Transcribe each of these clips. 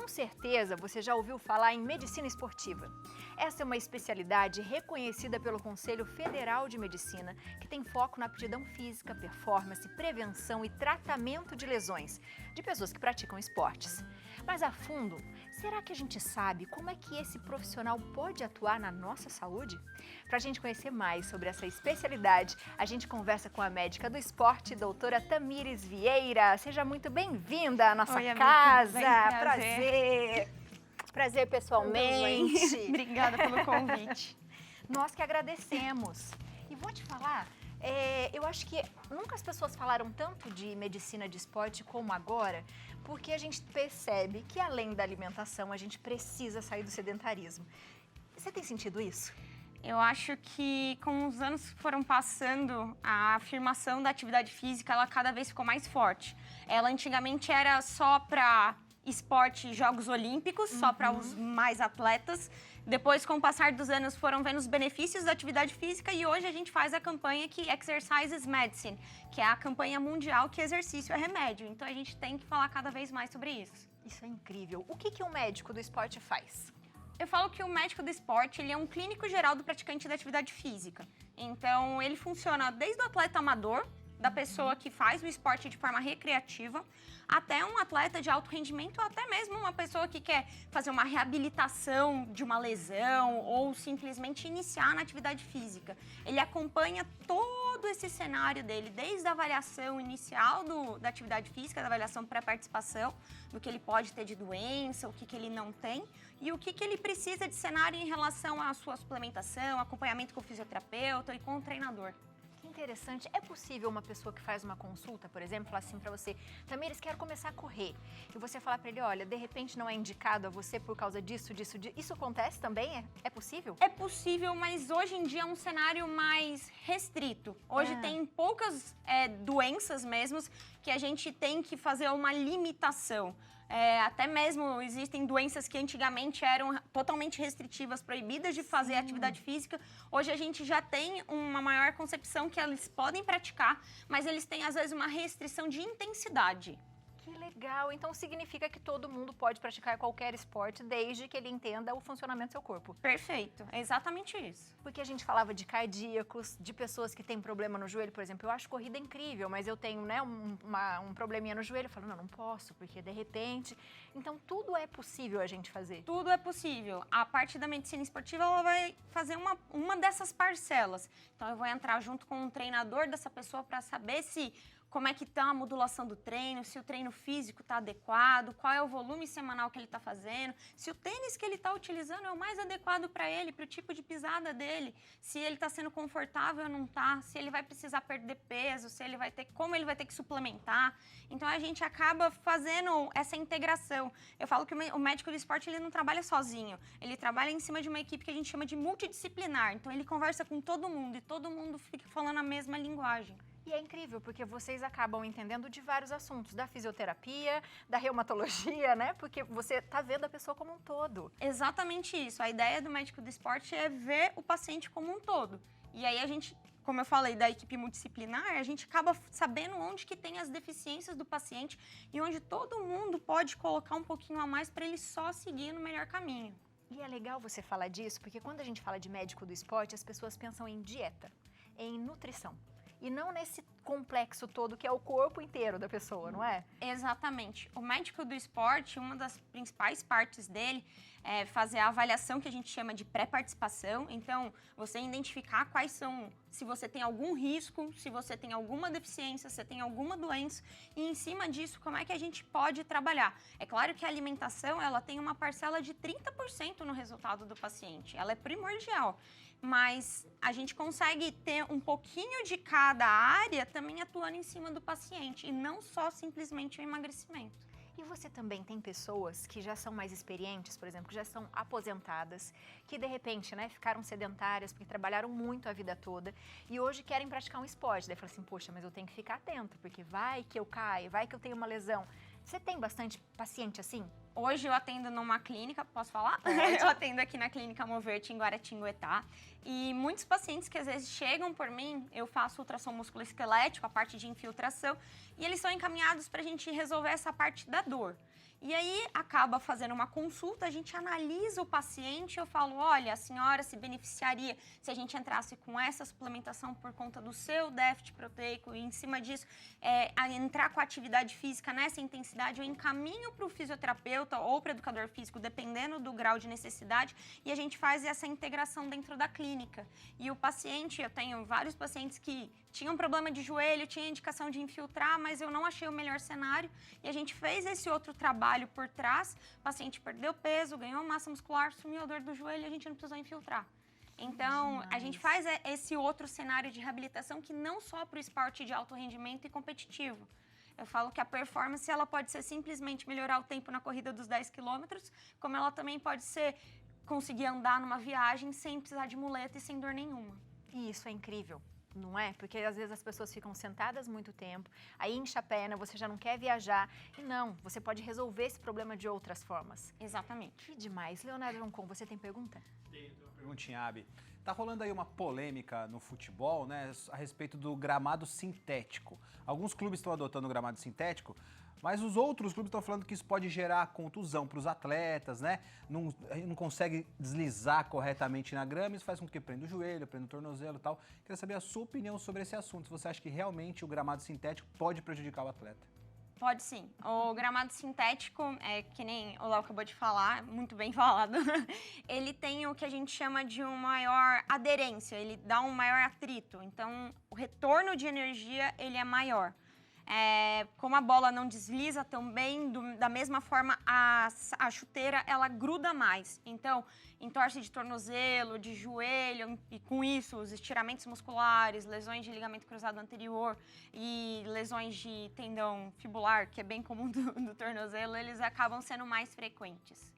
Com certeza você já ouviu falar em medicina esportiva. Essa é uma especialidade reconhecida pelo Conselho Federal de Medicina, que tem foco na aptidão física, performance, prevenção e tratamento de lesões de pessoas que praticam esportes. Mas a fundo, será que a gente sabe como é que esse profissional pode atuar na nossa saúde? Para a gente conhecer mais sobre essa especialidade, a gente conversa com a médica do esporte, doutora Tamires Vieira. Seja muito bem-vinda à nossa casa. Prazer. Prazer pessoalmente. Obrigada pelo convite. Nós que agradecemos. E vou te falar, eu acho que nunca as pessoas falaram tanto de medicina de esporte como agora, porque a gente percebe que além da alimentação, a gente precisa sair do sedentarismo. Você tem sentido isso? Eu acho que com os anos que foram passando, a afirmação da atividade física, ela cada vez ficou mais forte. Ela antigamente era só para esporte, Jogos Olímpicos, só para os mais atletas. Depois, com o passar dos anos, foram vendo os benefícios da atividade física e hoje a gente faz a campanha que Exercise is Medicine, que é a campanha mundial que exercício é remédio. Então, a gente tem que falar cada vez mais sobre isso. Isso é incrível. O que um médico do esporte faz? Eu falo que o médico do esporte, ele é um clínico geral do praticante da atividade física. Então, ele funciona desde o atleta amador, da pessoa que faz o esporte de forma recreativa, até um atleta de alto rendimento, ou até mesmo uma pessoa que quer fazer uma reabilitação de uma lesão ou simplesmente iniciar na atividade física. Ele acompanha todo esse cenário dele, desde a avaliação inicial da atividade física, da avaliação pré-participação, do que ele pode ter de doença, o que ele não tem, e o que ele precisa de cenário em relação à sua suplementação, acompanhamento com o fisioterapeuta e com o treinador. Interessante. É possível uma pessoa que faz uma consulta, por exemplo, falar assim pra você: Tamires, quero começar a correr. E você falar pra ele: olha, de repente não é indicado a você por causa disso. Isso acontece também? É possível? É possível, mas hoje em dia é um cenário mais restrito. Hoje tem poucas doenças mesmo que a gente tem que fazer uma limitação. Até mesmo existem doenças que antigamente eram totalmente restritivas, proibidas de fazer atividade física. Hoje a gente já tem uma maior concepção que eles podem praticar, mas eles têm às vezes uma restrição de intensidade. Que legal! Então significa que todo mundo pode praticar qualquer esporte desde que ele entenda o funcionamento do seu corpo. Perfeito, é exatamente isso. Porque a gente falava de cardíacos, de pessoas que têm problema no joelho, por exemplo. Eu acho corrida incrível, mas eu tenho um probleminha no joelho. Eu falo, não posso, porque de repente... Então tudo é possível a gente fazer? Tudo é possível. A parte da medicina esportiva, ela vai fazer uma dessas parcelas. Então eu vou entrar junto com um treinador dessa pessoa para saber como é que está a modulação do treino, se o treino físico está adequado, qual é o volume semanal que ele está fazendo, se o tênis que ele está utilizando é o mais adequado para ele, para o tipo de pisada dele, se ele está sendo confortável ou não está, se ele vai precisar perder peso, como ele vai ter que suplementar. Então a gente acaba fazendo essa integração. Eu falo que o médico do esporte ele não trabalha sozinho, ele trabalha em cima de uma equipe que a gente chama de multidisciplinar. Então ele conversa com todo mundo e todo mundo fica falando a mesma linguagem. E é incrível, porque vocês acabam entendendo de vários assuntos, da fisioterapia, da reumatologia, né? Porque você tá vendo a pessoa como um todo. Exatamente isso. A ideia do médico do esporte é ver o paciente como um todo. E aí a gente, como eu falei, da equipe multidisciplinar, a gente acaba sabendo onde que tem as deficiências do paciente e onde todo mundo pode colocar um pouquinho a mais para ele só seguir no melhor caminho. E é legal você falar disso, porque quando a gente fala de médico do esporte, as pessoas pensam em dieta, em nutrição. E não nesse complexo todo que é o corpo inteiro da pessoa, não é? Exatamente. O médico do esporte, uma das principais partes dele é fazer a avaliação que a gente chama de pré-participação. Então, você identificar quais são, se você tem algum risco, se você tem alguma deficiência, se você tem alguma doença, e em cima disso, como é que a gente pode trabalhar. É claro que a alimentação, ela tem uma parcela de 30% no resultado do paciente. Ela é primordial, mas a gente consegue ter um pouquinho de cada área também atuando em cima do paciente, e não só simplesmente o emagrecimento. E você também tem pessoas que já são mais experientes, por exemplo, que já são aposentadas, que de repente, né, ficaram sedentárias porque trabalharam muito a vida toda e hoje querem praticar um esporte. Daí fala assim, poxa, mas eu tenho que ficar atento, porque vai que eu caio, vai que eu tenho uma lesão. Você tem bastante paciente assim? Hoje eu atendo numa clínica, posso falar? Eu atendo aqui na Clínica Moverte em Guaratinguetá. E muitos pacientes que às vezes chegam por mim, eu faço ultrassom musculoesquelético, a parte de infiltração, e eles são encaminhados para a gente resolver essa parte da dor. E aí acaba fazendo uma consulta, a gente analisa o paciente, eu falo, olha, a senhora se beneficiaria se a gente entrasse com essa suplementação por conta do seu déficit proteico e em cima disso, a entrar com a atividade física nessa intensidade, eu encaminho para o fisioterapeuta ou para o educador físico, dependendo do grau de necessidade, e a gente faz essa integração dentro da clínica. E o paciente, eu tenho vários pacientes que tinham problema de joelho, tinha indicação de infiltrar, mas eu não achei o melhor cenário, e a gente fez esse outro trabalho por trás, o paciente perdeu peso, ganhou massa muscular, sumiu a dor do joelho e a gente não precisou infiltrar. Então, a gente faz esse outro cenário de reabilitação que não só para o esporte de alto rendimento e competitivo. Eu falo que a performance ela pode ser simplesmente melhorar o tempo na corrida dos 10 quilômetros, como ela também pode ser conseguir andar numa viagem sem precisar de muleta e sem dor nenhuma. E isso é incrível, não é? Porque às vezes as pessoas ficam sentadas muito tempo, aí incha a perna, você já não quer viajar. E não, você pode resolver esse problema de outras formas. Exatamente. Que demais. Leonardo Roncon, você tem pergunta? Tenho uma perguntinha, Abi. Tá rolando aí uma polêmica no futebol, né, a respeito do gramado sintético. Alguns clubes estão adotando o gramado sintético, mas os outros clubes estão falando que isso pode gerar contusão para os atletas, né? Não consegue deslizar corretamente na grama, isso faz com que prenda o joelho, prenda o tornozelo e tal. Queria saber a sua opinião sobre esse assunto. Se você acha que realmente o gramado sintético pode prejudicar o atleta? Pode sim. O gramado sintético, que nem o Léo acabou de falar, muito bem falado, ele tem o que a gente chama de uma maior aderência, ele dá um maior atrito. Então, o retorno de energia, ele é maior. Como a bola não desliza tão bem, da mesma forma a chuteira ela gruda mais. Então, entorse de tornozelo, de joelho, e com isso os estiramentos musculares, lesões de ligamento cruzado anterior e lesões de tendão fibular, que é bem comum do tornozelo, eles acabam sendo mais frequentes.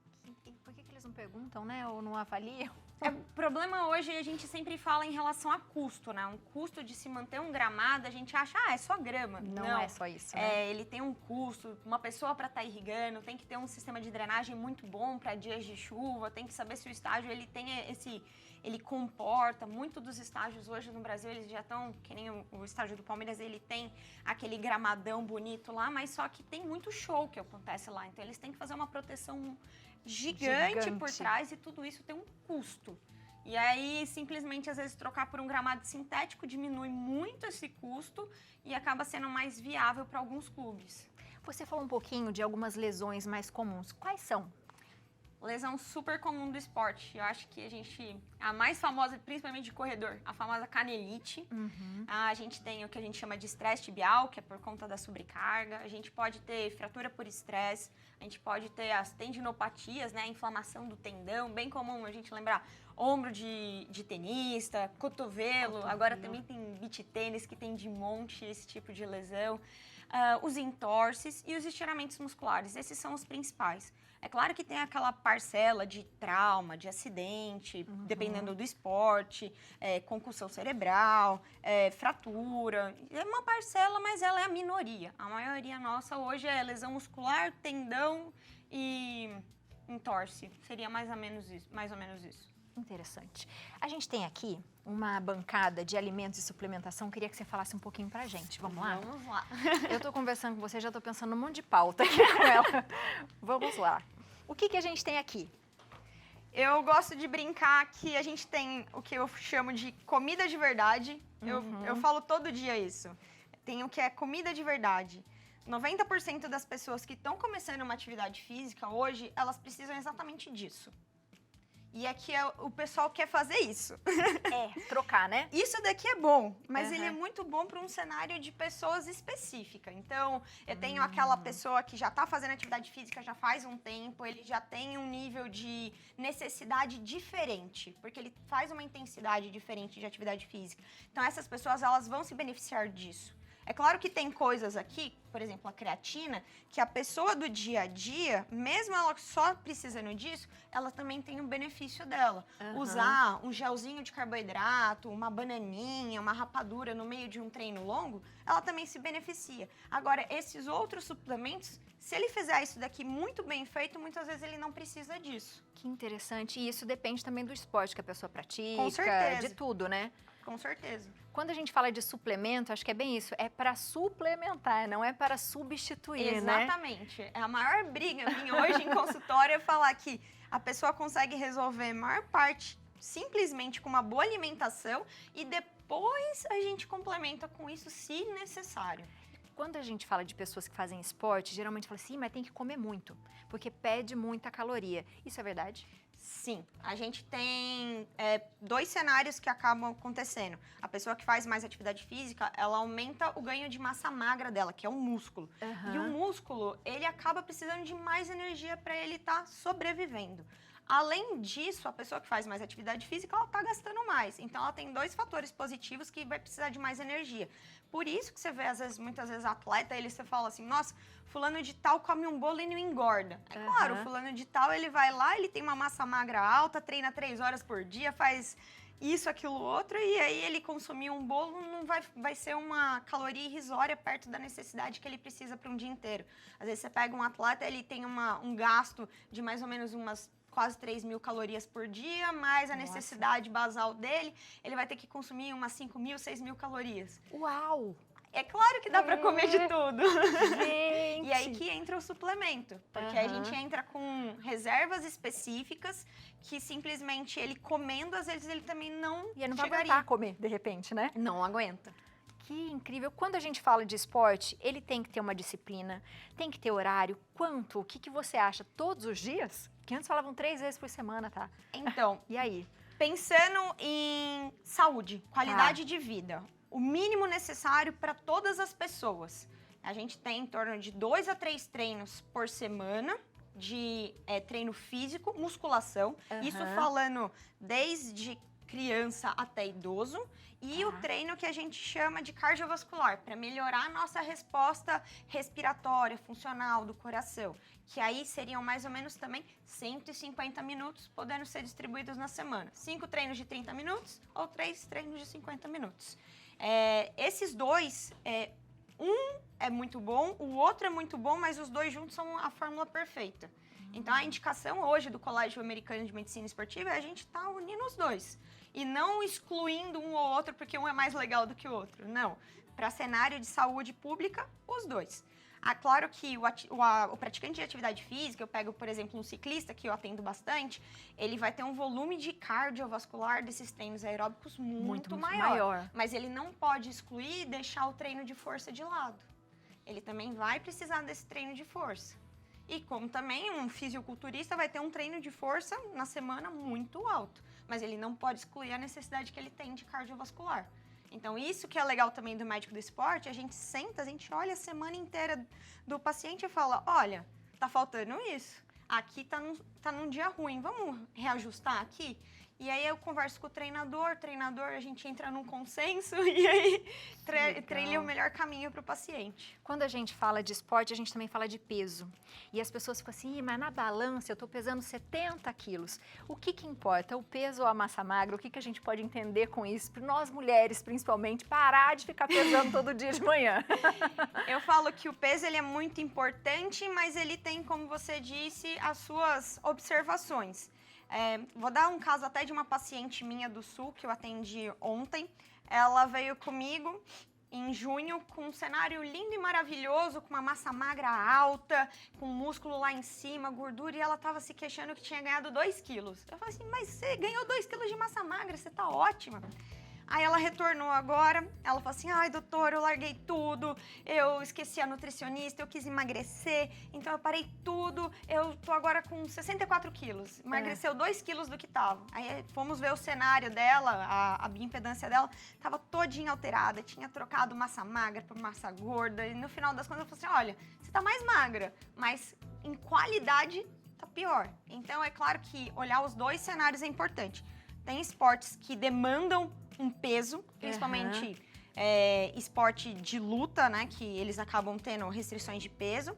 Por que eles não perguntam, né? Ou não avaliam? O problema hoje, a gente sempre fala em relação a custo, né? Um custo de se manter um gramado, a gente acha, é só grama. Não é só isso, né? Ele tem um custo, uma pessoa para estar irrigando, tem que ter um sistema de drenagem muito bom para dias de chuva, tem que saber se o estádio ele tem ele comporta. Muito dos estádios hoje no Brasil, eles já estão, que nem o estádio do Palmeiras, ele tem aquele gramadão bonito lá, mas só que tem muito show que acontece lá. Então, eles têm que fazer uma proteção gigante por trás e tudo isso tem um custo. E aí, simplesmente, às vezes, trocar por um gramado sintético diminui muito esse custo e acaba sendo mais viável para alguns clubes. Você falou um pouquinho de algumas lesões mais comuns. Quais são? Lesão super comum do esporte. Eu acho que a mais famosa, principalmente de corredor, a famosa canelite. A gente tem o que a gente chama de estresse tibial, que é por conta da sobrecarga. A gente pode ter fratura por estresse. A gente pode ter as tendinopatias, né? A inflamação do tendão, bem comum a gente lembrar. Ombro de tenista, cotovelo. Agora também tem beach tênis que tem de monte esse tipo de lesão. Os entorses e os estiramentos musculares. Esses são os principais. É claro que tem aquela parcela de trauma, de acidente, dependendo do esporte, concussão cerebral, fratura. É uma parcela, mas ela é a minoria. A maioria nossa hoje é lesão muscular, tendão e entorse. Seria mais ou menos isso. Interessante. A gente tem aqui uma bancada de alimentos e suplementação. Queria que você falasse um pouquinho pra gente. Vamos lá? Vamos lá. Eu tô conversando com você, já tô pensando num monte de pauta aqui com ela. Vamos lá. O que a gente tem aqui? Eu gosto de brincar que a gente tem o que eu chamo de comida de verdade. Eu falo todo dia isso. Tem o que é comida de verdade. 90% das pessoas que estão começando uma atividade física hoje, elas precisam exatamente disso. E aqui o pessoal quer fazer isso. Trocar, né? Isso daqui é bom, mas ele é muito bom para um cenário de pessoas específicas. Então, eu tenho aquela pessoa que já está fazendo atividade física já faz um tempo, ele já tem um nível de necessidade diferente, porque ele faz uma intensidade diferente de atividade física. Então, essas pessoas, elas vão se beneficiar disso. É claro que tem coisas aqui, por exemplo, a creatina, que a pessoa do dia a dia, mesmo ela só precisando disso, ela também tem um benefício dela. Usar um gelzinho de carboidrato, uma bananinha, uma rapadura no meio de um treino longo, ela também se beneficia. Agora, esses outros suplementos, se ele fizer isso daqui muito bem feito, muitas vezes ele não precisa disso. Que interessante. E isso depende também do esporte que a pessoa pratica, Com certeza. de tudo, né? com certeza. Quando a gente fala de suplemento, acho que é bem isso, é para suplementar, não é para substituir, né? Exatamente. É a maior briga minha hoje em consultório é falar que a pessoa consegue resolver a maior parte simplesmente com uma boa alimentação e depois a gente complementa com isso se necessário. Quando a gente fala de pessoas que fazem esporte, geralmente fala assim, mas tem que comer muito, porque pede muita caloria. Isso é verdade? Sim, a gente tem dois cenários que acabam acontecendo. A pessoa que faz mais atividade física, ela aumenta o ganho de massa magra dela, que é o músculo. E o músculo, ele acaba precisando de mais energia para ele estar sobrevivendo. Além disso, a pessoa que faz mais atividade física, ela está gastando mais. Então, ela tem dois fatores positivos que vai precisar de mais energia. Por isso que você vê, muitas vezes, atleta, você fala assim, nossa, fulano de tal come um bolo e não engorda. É claro, o fulano de tal, ele vai lá, ele tem uma massa magra alta, treina 3 horas por dia, faz isso, aquilo, outro, e aí ele consumir um bolo não vai ser uma caloria irrisória perto da necessidade que ele precisa para um dia inteiro. Às vezes, você pega um atleta, ele tem um gasto de mais ou menos umas quase 3.000 calorias por dia, mais a necessidade basal dele, ele vai ter que consumir umas 5.000, 6.000 calorias. Uau! É claro que dá para comer de tudo. Gente! E aí que entra o suplemento, porque a gente entra com reservas específicas que simplesmente ele comendo, às vezes ele também não E ele não vai chegaria. aguentar comer, de repente, né? Não aguenta. Que incrível. Quando a gente fala de esporte, ele tem que ter uma disciplina, tem que ter horário. Quanto? O que você acha? Todos os dias? Que antes falavam 3 vezes por semana, tá? Então, E aí? pensando em saúde, qualidade de vida, o mínimo necessário para todas as pessoas. A gente tem em torno de 2 a 3 treinos por semana de treino físico, musculação. Isso falando desde criança até idoso. E o treino que a gente chama de cardiovascular, para melhorar a nossa resposta respiratória, funcional do coração. Que aí seriam mais ou menos também 150 minutos, podendo ser distribuídos na semana. 5 treinos de 30 minutos ou 3 treinos de 50 minutos. Esses dois, um é muito bom, o outro é muito bom, mas os dois juntos são a fórmula perfeita. Então, a indicação hoje do Colégio Americano de Medicina Esportiva é a gente estar unindo os dois. E não excluindo um ou outro porque um é mais legal do que o outro. Não. Para cenário de saúde pública, os dois. Claro que o praticante de atividade física, eu pego, por exemplo, um ciclista, que eu atendo bastante, ele vai ter um volume de cardiovascular desses treinos aeróbicos muito maior. Mas ele não pode excluir e deixar o treino de força de lado. Ele também vai precisar desse treino de força. E como também um fisiculturista vai ter um treino de força na semana muito alto. Mas ele não pode excluir a necessidade que ele tem de cardiovascular. Então, isso que é legal também do médico do esporte, a gente senta, a gente olha a semana inteira do paciente e fala, olha, tá faltando isso. Aqui tá num dia ruim, vamos reajustar aqui? E aí eu converso com o treinador, a gente entra num consenso e aí trilha o melhor caminho para o paciente. Quando a gente fala de esporte, a gente também fala de peso. E as pessoas ficam assim, mas na balança eu tô pesando 70 quilos. O que importa? O peso ou a massa magra? O que a gente pode entender com isso? Para nós mulheres, principalmente, parar de ficar pesando todo dia de manhã. Eu falo que o peso ele é muito importante, mas ele tem, como você disse, as suas observações. Vou dar um caso até de uma paciente minha do Sul, que eu atendi ontem. Ela veio comigo em junho com um cenário lindo e maravilhoso, com uma massa magra alta, com músculo lá em cima, gordura, e ela estava se queixando que tinha ganhado 2 quilos. Eu falei assim, mas você ganhou 2 quilos de massa magra, você tá ótima. Aí ela retornou agora, ela falou assim, ai doutor, eu larguei tudo, eu esqueci a nutricionista, eu quis emagrecer, então eu parei tudo, eu tô agora com 64 quilos, emagreceu 2 quilos do que tava. Aí fomos ver o cenário dela, a bioimpedância dela, tava todinha alterada, tinha trocado massa magra por massa gorda, e no final das contas eu falei assim, olha, você tá mais magra, mas em qualidade tá pior. Então é claro que olhar os dois cenários é importante. Tem esportes que demandam um peso, principalmente esporte de luta, né, que eles acabam tendo restrições de peso.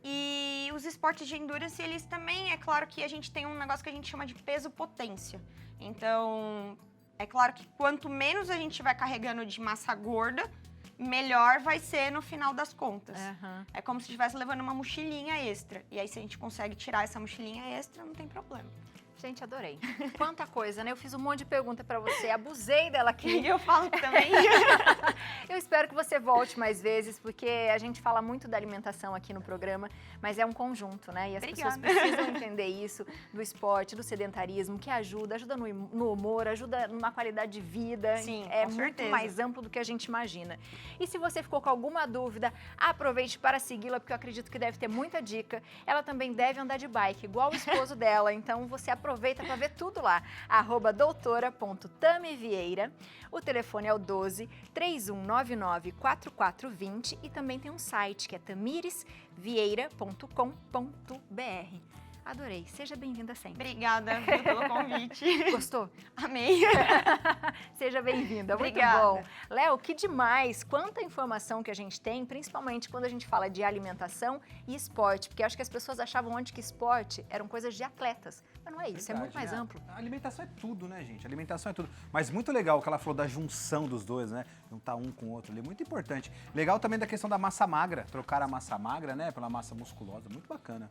E os esportes de endurance, eles também, é claro que a gente tem um negócio que a gente chama de peso-potência. Então, é claro que quanto menos a gente estiver carregando de massa gorda, melhor vai ser no final das contas. É como se estivesse levando uma mochilinha extra. E aí, se a gente consegue tirar essa mochilinha extra, não tem problema. Gente, adorei. Quanta coisa, né? Eu fiz um monte de pergunta pra você, abusei dela aqui. E eu falo também. Eu espero que você volte mais vezes, porque a gente fala muito da alimentação aqui no programa, mas é um conjunto, né? E as pessoas precisam entender isso, do esporte, do sedentarismo, que ajuda no humor, ajuda numa qualidade de vida. Sim, é com muito certeza. mais amplo do que a gente imagina. E se você ficou com alguma dúvida, aproveite para segui-la, porque eu acredito que deve ter muita dica. Ela também deve andar de bike, igual o esposo dela, então você aproveita para ver tudo lá. @doutora.tamivieira. O telefone é o 12 3199 4420 e também tem um site que é tamiresvieira.com.br. Adorei. Seja bem-vinda sempre. Obrigada pelo convite. Gostou? Amei. Seja bem-vinda. Muito Obrigada. bom. Léo, que demais. Quanta informação que a gente tem, principalmente quando a gente fala de alimentação e esporte. Porque eu acho que as pessoas achavam antes que esporte eram coisas de atletas. Mas não é isso, é muito mais amplo. A alimentação é tudo, né, gente? A alimentação é tudo. Mas muito legal o que ela falou da junção dos dois, né? Juntar um com o outro ali, muito importante. Legal também da questão da massa magra, trocar a massa magra, né, pela massa musculosa, muito bacana.